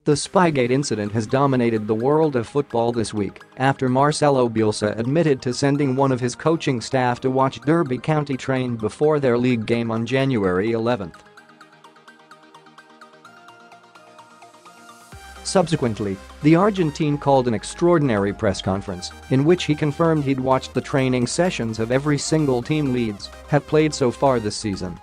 The Spygate incident has dominated the world of football this week after Marcelo Bielsa admitted to sending one of his coaching staff to watch Derby County train before their league game on January 11th. Subsequently, the Argentine called an extraordinary press conference in which he confirmed he'd watched the training sessions of every single team Leeds have played so far this season.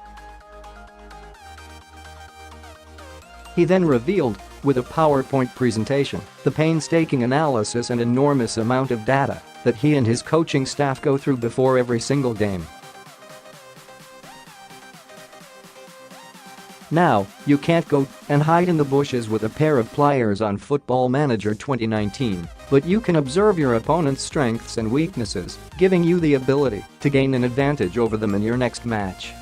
He then revealed, with a PowerPoint presentation, the painstaking analysis and enormous amount of data that he and his coaching staff go through before every single game. Now, you can't go and hide in the bushes with a pair of pliers on Football Manager 2019, but you can observe your opponent's strengths and weaknesses, giving you the ability to gain an advantage over them in your next match.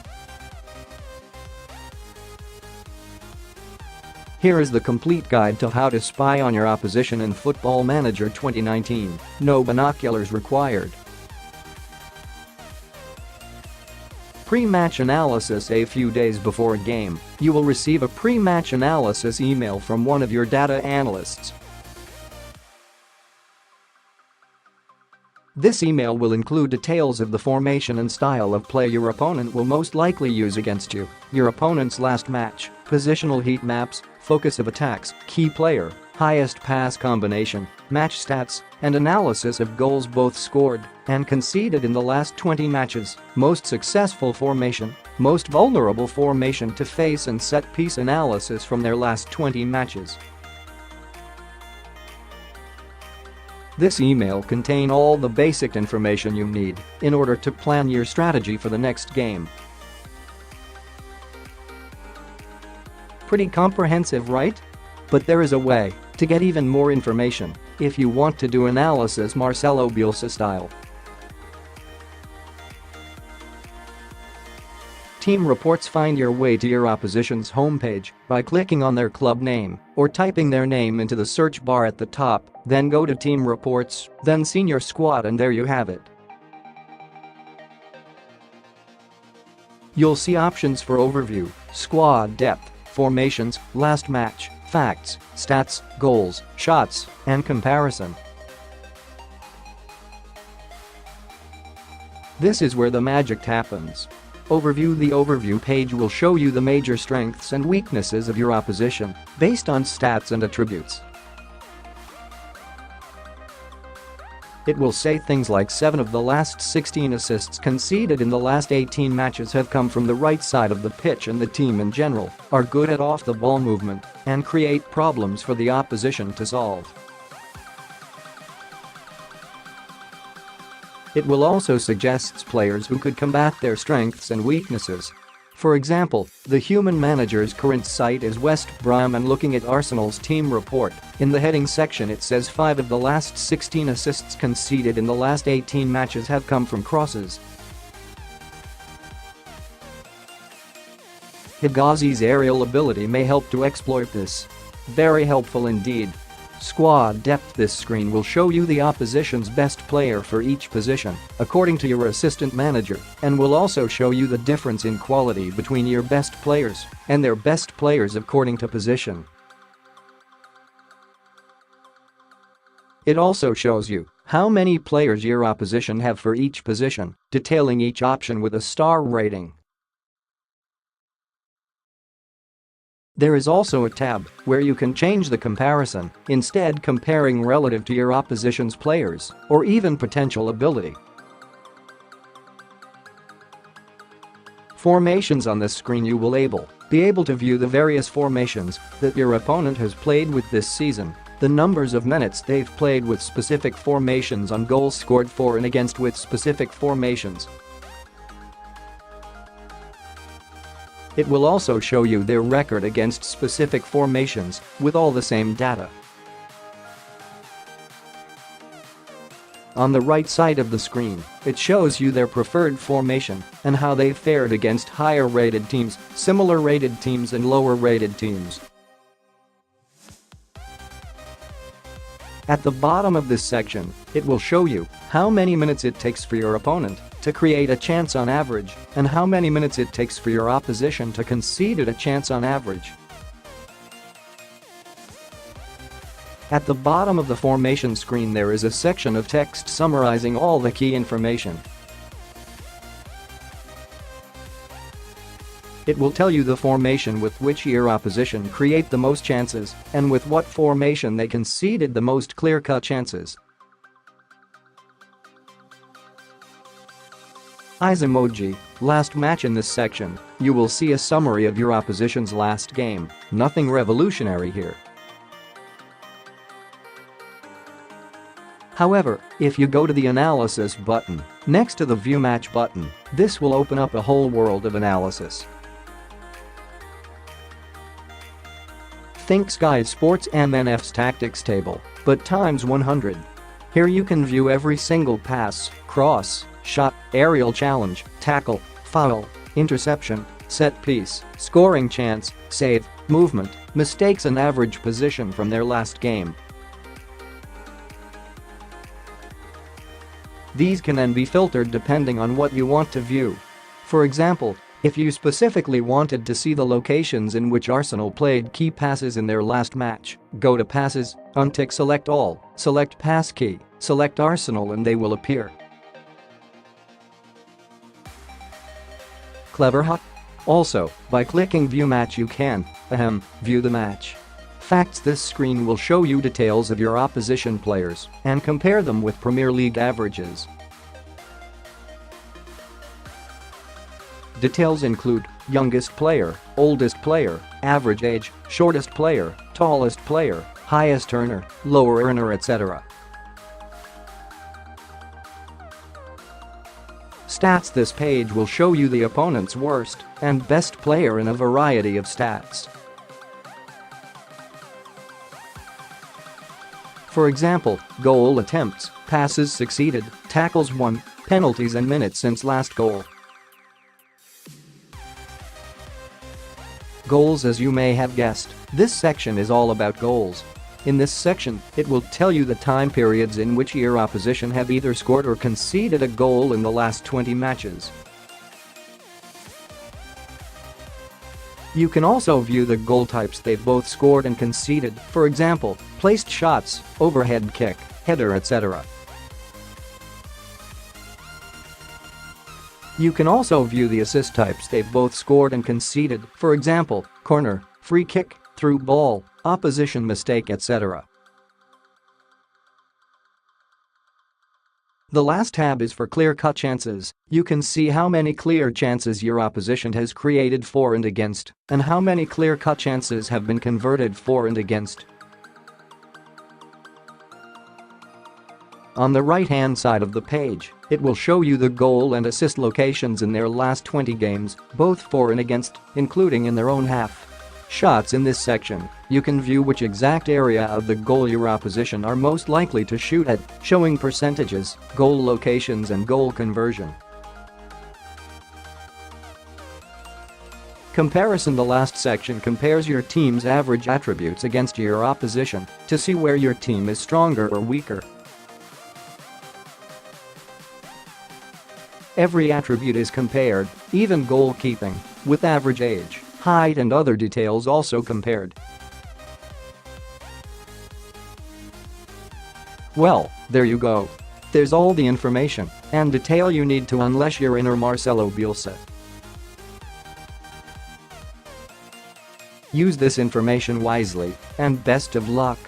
Here is the complete guide to how to spy on your opposition in Football Manager 2019. No binoculars required. Pre-match analysis. A few days before a game, you will receive a pre-match analysis email from one of your data analysts. This email will include details of the formation and style of play your opponent will most likely use against you, your opponent's last match, positional heat maps, focus of attacks, key player, highest pass combination, match stats, and analysis of goals both scored and conceded in the last 20 matches, most successful formation, most vulnerable formation to face and set-piece analysis from their last 20 matches. This email contains all the basic information you need in order to plan your strategy for the next game. Pretty comprehensive, right? But there is a way to get even more information if you want to do analysis Marcelo Bielsa style. Team reports. Find your way to your opposition's homepage by clicking on their club name or typing their name into the search bar at the top, then go to Team Reports, then Senior Squad, and there you have it. You'll see options for overview, squad depth, formations, last match, facts, stats, goals, shots, and comparison. This is where the magic happens. Overview. The overview page will show you the major strengths and weaknesses of your opposition based on stats and attributes. It will say things like 7 of the last 16 assists conceded in the last 18 matches have come from the right side of the pitch, and the team in general are good at off-the-ball movement and create problems for the opposition to solve. It will also suggest players who could combat their strengths and weaknesses. For example, the Human Manager's current site is West Brom, and looking at Arsenal's team report, in the heading section it says 5 of the last 16 assists conceded in the last 18 matches have come from crosses. Higazi's aerial ability may help to exploit this. Very helpful indeed. Squad depth. This screen will show you the opposition's best player for each position, according to your assistant manager, and will also show you the difference in quality between your best players and their best players according to position. It also shows you how many players your opposition have for each position, detailing each option with a star rating. There is also a tab where you can change the comparison, instead comparing relative to your opposition's players or even potential ability. Formations. On this screen you will be able to view the various formations that your opponent has played with this season, the numbers of minutes they've played with specific formations, on goals scored for and against with specific formations. It will also show you their record against specific formations with all the same data. On the right side of the screen, it shows you their preferred formation and how they fared against higher-rated teams, similar-rated teams, and lower-rated teams. At the bottom of this section, it will show you how many minutes it takes for your opponent to create a chance on average and how many minutes it takes for your opposition to concede a chance on average. At the bottom of the formation screen there is a section of text summarizing all the key information. It will tell you the formation with which your opposition create the most chances and with what formation they conceded the most clear-cut chances. Eyes emoji. Last match. In this section, you will see a summary of your opposition's last game. Nothing revolutionary here. However, if you go to the Analysis button next to the View Match button, this will open up a whole world of analysis. Think Sky Sports MNF's tactics table, but times 100. Here you can view every single pass, cross, shot, aerial challenge, tackle, foul, interception, set piece, scoring chance, save, movement, mistakes and average position from their last game. These can then be filtered depending on what you want to view. For example, if you specifically wanted to see the locations in which Arsenal played key passes in their last match, go to Passes, untick Select All, select Pass Key, select Arsenal and they will appear. Clever huh? Also, by clicking View Match you can, view the match. Facts. This screen will show you details of your opposition players and compare them with Premier League averages. Details include youngest player, oldest player, average age, shortest player, tallest player, highest earner, lower earner, etc. Stats. This page will show you the opponent's worst and best player in a variety of stats. For example, goal attempts, passes succeeded, tackles won, penalties and minutes since last goal. Goals. As you may have guessed, this section is all about goals. In this section, it will tell you the time periods in which your opposition have either scored or conceded a goal in the last 20 matches. You can also view the goal types they've both scored and conceded, for example, placed shots, overhead kick, header, etc. You can also view the assist types they've both scored and conceded, for example, corner, free kick, through ball, opposition mistake, etc. The last tab is for clear-cut chances. You can see how many clear chances your opposition has created for and against, and how many clear-cut chances have been converted for and against. On the right-hand side of the page, it will show you the goal and assist locations in their last 20 games, both for and against, including in their own half. Shots. In this section, you can view which exact area of the goal your opposition are most likely to shoot at, showing percentages, goal locations and goal conversion. Comparison. The last section compares your team's average attributes against your opposition to see where your team is stronger or weaker. Every attribute is compared, even goalkeeping, with average age, height and other details also compared. Well, there you go. There's all the information and detail you need to unleash your inner Marcelo Bielsa. Use this information wisely, and best of luck.